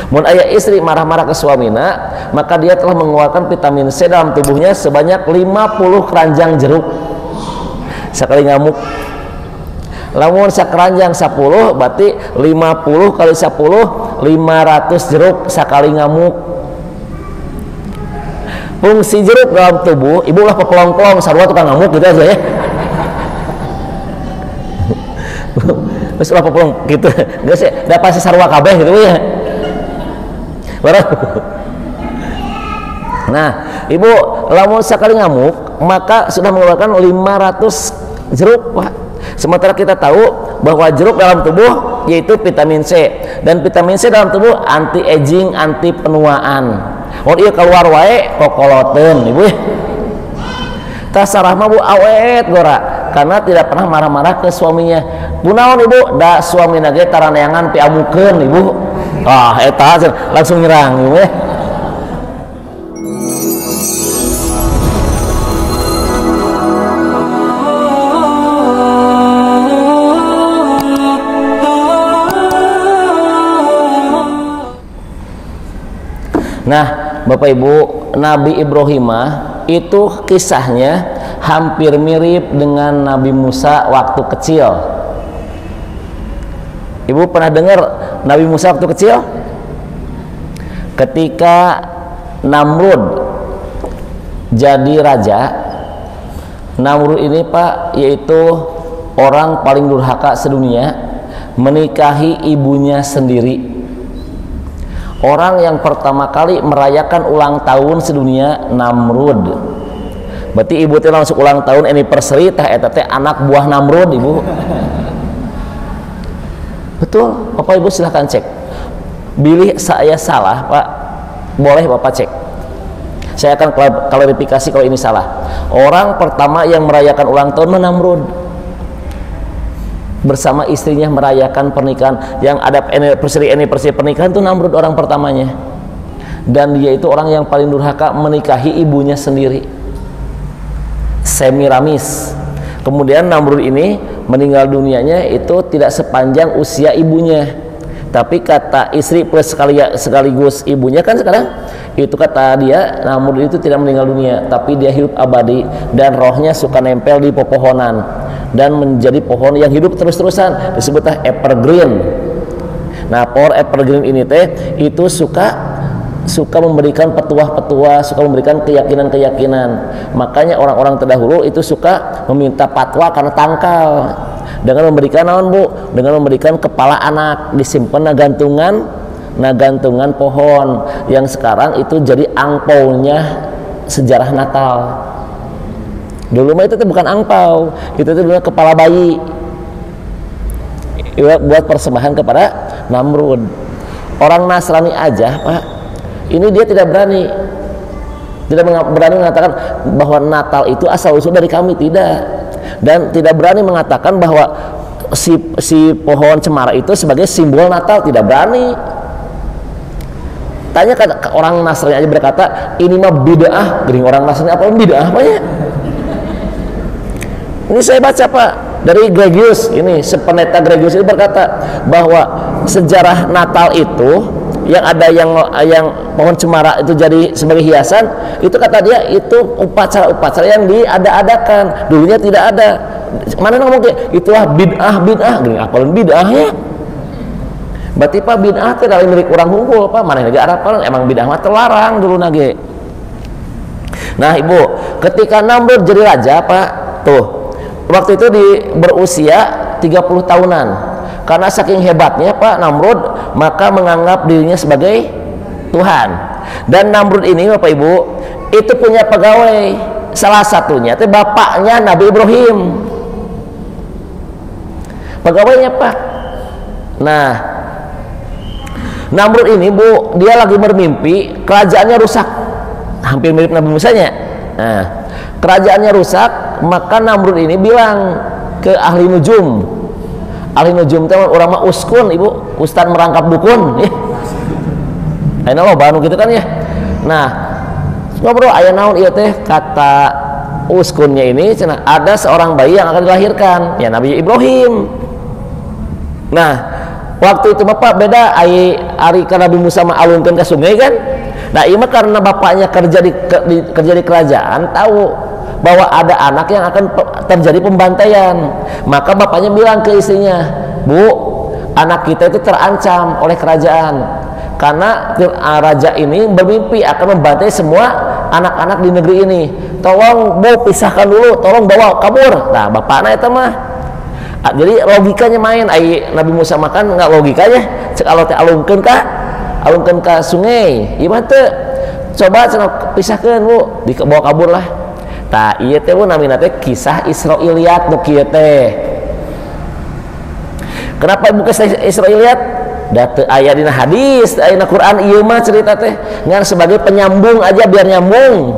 Mun aya istri marah-marah ke suamina, maka dia telah mengeluarkan vitamin C dalam tubuhnya sebanyak 50 keranjang jeruk sekali ngamuk. Lamun sakeranjang 10 berarti 50 kali 10 500 jeruk sekali ngamuk. Fungsi jeruk dalam tubuh, ibu lah pepelong-pelong sarua tukang ngamuk gitu aja ya. Terus lah pepelong gitu. Geus da pasti sarua kabeh gitu ya. Nah, ibu lamun sekali ngamuk maka sudah mengeluarkan 500 jeruk, Pak. Sementara kita tahu bahwa jeruk dalam tubuh yaitu vitamin C, dan vitamin C dalam tubuh anti aging, anti penuaan. Oh iya keluar wae kokoloteun ibu. Tasarah mah bu awet gora karena tidak pernah marah-marah ke suaminya. Kunaon ibu? Da suamina ge taraneangan piamukeun ibu. Ah eta langsung nyerang ibu. Nah, Bapak Ibu, Nabi Ibrahim itu kisahnya hampir mirip dengan Nabi Musa waktu kecil. Ibu pernah dengar Nabi Musa waktu kecil? Ketika Namrud jadi raja, Namrud ini Pak, yaitu orang paling durhaka sedunia, menikahi ibunya sendiri. Orang yang pertama kali merayakan ulang tahun sedunia Namrud. Berarti ibu teh langsung ulang tahun anniversary tah eta teh anak buah Namrud ibu. Betul, Bapak Ibu silahkan cek. Bilih saya salah, Pak. Boleh Bapak cek. Saya akan klarifikasi kalau ini salah. Orang pertama yang merayakan ulang tahun Namrud. Bersama istrinya merayakan pernikahan, yang ada anniversary pernikahan itu Namrud orang pertamanya, dan dia itu orang yang paling durhaka menikahi ibunya sendiri, Semiramis. Kemudian Namrud ini meninggal dunianya itu tidak sepanjang usia ibunya, tapi kata istri plus sekaligus ibunya kan sekarang itu kata dia Namrud itu tidak meninggal dunia, tapi dia hidup abadi dan rohnya suka nempel di pepohonan dan menjadi pohon yang hidup terus-terusan, disebutlah evergreen. Nah, pohon evergreen ini teh itu suka memberikan petuah-petuah, suka memberikan keyakinan-keyakinan. Makanya orang-orang terdahulu itu suka meminta fatwa karena tangkal. Dengan memberikan naon Bu? Dengan memberikan kepala anak disimpan na gantungan pohon yang sekarang itu jadi angpaunya sejarah Natal. Dulu mah itu bukan angpau, itu dulu kepala bayi buat persembahan kepada Namrud. Orang Nasrani aja Pak, ini dia tidak berani mengatakan bahwa Natal itu asal usul dari kami, tidak, dan tidak berani mengatakan bahwa si pohon cemara itu sebagai simbol Natal, tidak berani. Tanya ke orang Nasrani aja berkata ini mah bid'ah, gering orang Nasrani apa bid'ah apa ya? Ini saya baca Pak dari Gregius, ini sependeta Gregius itu berkata bahwa sejarah Natal itu yang ada yang pohon cemara itu jadi sebagai hiasan, itu kata dia itu upacara yang diada-adakan, dulunya tidak ada. Mana ngomong kayak itulah bid'ah, gini apalun bid'ah ya. Berarti Pak bid'ah itu dari milik orang hunkul Pak, mana lagi apalun emang bid'ah mah terlarang dulu nage. Nah Ibu, ketika Namrud jadi raja Pak, tuh waktu itu berusia 30 tahunan. Karena saking hebatnya Pak Namrud, maka menganggap dirinya sebagai Tuhan. Dan Namrud ini Bapak Ibu, itu punya pegawai. Salah satunya itu bapaknya Nabi Ibrahim. Pegawainya Pak. Nah, Namrud ini Bu, dia lagi bermimpi kerajaannya rusak. Hampir mirip Nabi Musa-nya. Nah, kerajaannya rusak, maka Namrud ini bilang ke ahli nujum. Ahli nujum itu orang mah uskun Ibu, ustad merangkap dukun. Ayeuna lo banu gitu kan ya. Nah, ngobrol aya naon ieu teh, kata uskunnya ini cenah ada seorang bayi yang akan dilahirkan, ya Nabi Ibrahim. Nah, waktu itu bapak beda ari ka Nabi Musa mah alungkeun ka sungai kan. Nah ini mah karena bapaknya kerja di kerajaan, tahu bahwa ada anak yang akan terjadi pembantaian, maka bapaknya bilang ke istrinya, Bu, anak kita itu terancam oleh kerajaan karena raja ini bermimpi akan membantai semua anak-anak di negeri ini. Tolong Bu pisahkan dulu, tolong bawa kabur. Nah bapaknya itu mah jadi logikanya main. Nabi Musa makan nggak logikanya kalau teh alungkeun ka sungai gimana tuh, coba pisahkan Bu, dibawa kabur lah. Tah ieu teh Bu namina teh kisah Israiliyat nu kieu teh. Kenapa ibu kisah Israiliyat? Da teu aya dina hadis, aya dina Quran, ieu mah cerita teh ngan sebagai penyambung aja biar nyambung.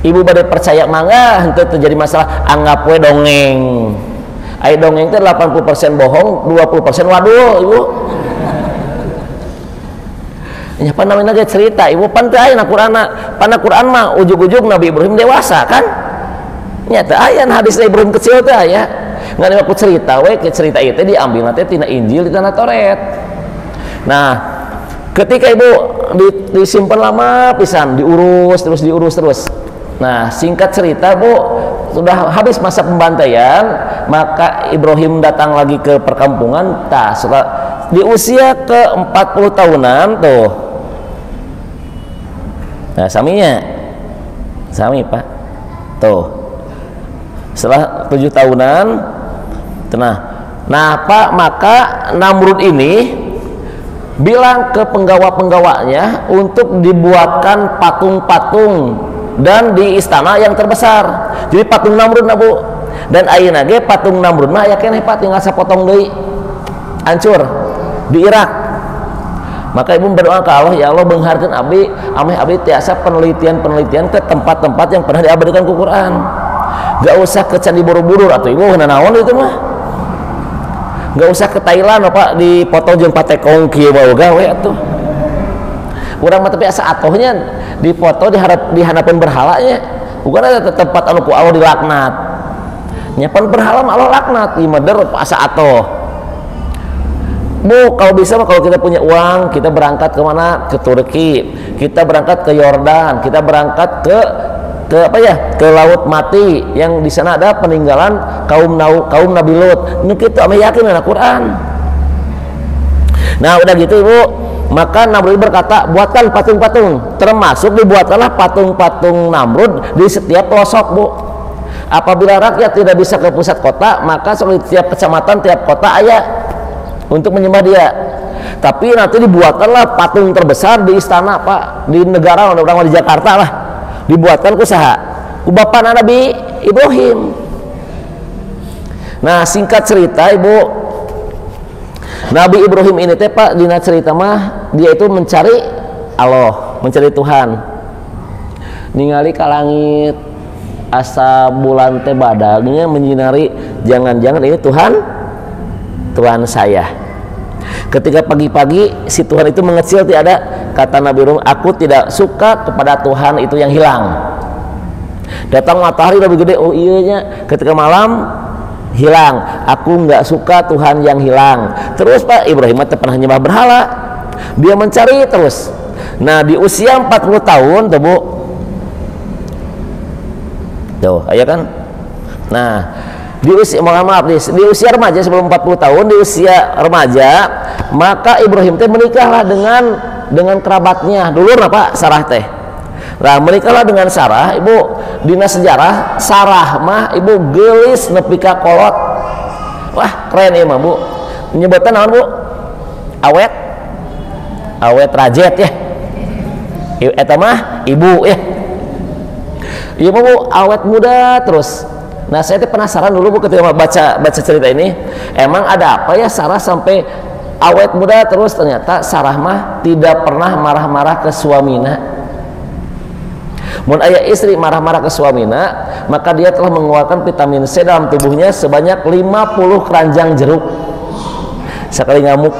Ibu bade percaya mangga henteu terjadi masalah, anggap we dongeng. Aya dongeng teh 80% bohong, 20% wadul, Ibu. Nya pan namina ge cerita, Ibu pan teu aya na Quran mah ujug-ujug Nabi Ibrahim dewasa kan? Nya teu aya hadis Ibrahim kecil teh aya. Ngan aku cerita we ke cerita ieu teh diambil teh tina Injil tina Taurat. Nah, ketika Ibu disimpan lama pisan, diurus terus. Nah, singkat cerita Bu, sudah habis masa pembantaian, maka Ibrahim datang lagi ke perkampungan. Di usia ke 40 tahunan tuh. Nah, sami Pak. Tuh. Setelah 7 tahunan, nah Pak, maka Namrud ini bilang ke penggawa-penggawanya untuk dibuatkan patung-patung dan di istana yang terbesar. Jadi patung Namrud na Bu. Dan ayeuna ge patung Namrud mah aya keneh Pak, tinggal sapotong deui. Hancur di Irak. Maka ibu berdoa ke Allah, ya Allah beungharkeun abdi tiasa penelitian ke tempat-tempat yang pernah diabadikan ku Quran. Gak usah ke Candi Borobudur atau ibu naon itu mah. Gak usah ke Thailand Pak dipoto jeung patekong kieu bae gawe atuh. Urang mah tapi asa atohnya dipoto di hadapan berhalanya. Bukan ada tempat anu ku Allah dilaknat. Nyapan berhala mah Allah laknat, ieu mah asa atoh. Bu, kalau bisa kalau kita punya uang, kita berangkat ke mana? Ke Turki, kita berangkat ke Yordan, kita berangkat ke Laut Mati yang di sana ada peninggalan kaum Nabi Lut. Ini kita yakin dengan Al-Quran. Nah, udah gitu Ibu, maka Namrud berkata, buatkan patung-patung, termasuk dibuatkanlah patung-patung Namrud di setiap pelosok Bu. Apabila rakyat tidak bisa ke pusat kota, maka di tiap kecamatan, tiap kota ada untuk menyembah dia. Tapi nanti dibuatkanlah patung terbesar di istana Pak, di negara orang di Jakarta lah, dibuatkan ku saha? Ku bapa Nabi Ibrahim. Nah, singkat cerita Ibu, Nabi Ibrahim ini teh Pak, dina cerita mah dia itu mencari Allah, mencari Tuhan. Ningali ka langit, asa bulan teh badagnya menyinari, jangan-jangan ini Tuhan saya. Ketika pagi-pagi si Tuhan itu mengecil, tiada, kata Nabi Ibrahim, aku tidak suka kepada Tuhan itu yang hilang. Datang matahari lebih gede, oh iya nya. Ketika malam hilang, aku nggak suka Tuhan yang hilang. Terus Pak Ibrahim itu pernah nyembah berhala, dia mencari terus. Nah di usia 40 tahun tuh Bu, tuh ya kan. Nah di usia remaja, sebelum 40 tahun, di usia remaja, maka Ibrahim teh menikahlah dengan kerabatnya dulu Pak, Sarah teh. Nah menikahlah dengan Sarah. Ibu, dina sejarah Sarah mah Ibu gelis nepi ka kolot. Wah keren ya mah Bu, nyebutan naon Bu? Awet rajet ya. Eta mah ibu ya. Iya Bu, awet muda terus. Nah saya penasaran dulu Bu ketika baca cerita ini, emang ada apa ya Sarah sampai awet muda terus? Ternyata Sarah mah tidak pernah marah-marah ke suamina. Mun aya istri marah-marah ke suamina, maka dia telah mengeluarkan vitamin C dalam tubuhnya sebanyak 50 keranjang jeruk sekali ngamuk.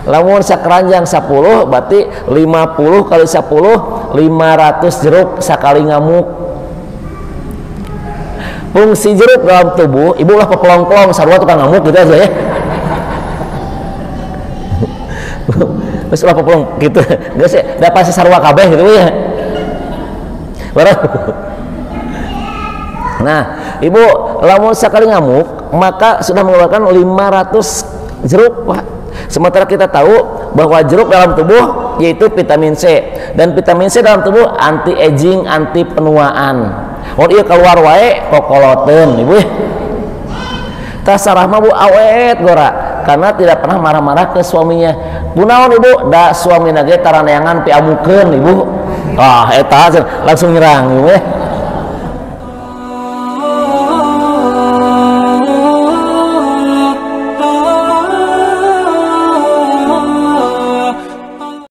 Lamun sakeranjang 10 berarti 50 kali 10 500 jeruk sekali ngamuk. Fungsi jeruk dalam tubuh, ibu lah pelong-pelong sarua tukang ngamuk gitu aja ya. Terus 80 gitu. Geus da pasti sarua kabeh gitu ya. Nah, Ibu, lamun sekali ngamuk maka sudah mengeluarkan 500 jeruk, Pak. Sementara kita tahu bahwa jeruk dalam tubuh yaitu vitamin C, dan vitamin C dalam tubuh anti aging, anti penuaan. Oh iya keluar wae kokoloteun, Ibu. Tasarah mah Bu awet gora karena tidak pernah marah-marah ke suaminya. Kunaon Ibu? Da suamina ge taraneangan piamukeun, Ibu. Ah eta langsung nyerang, Ibu.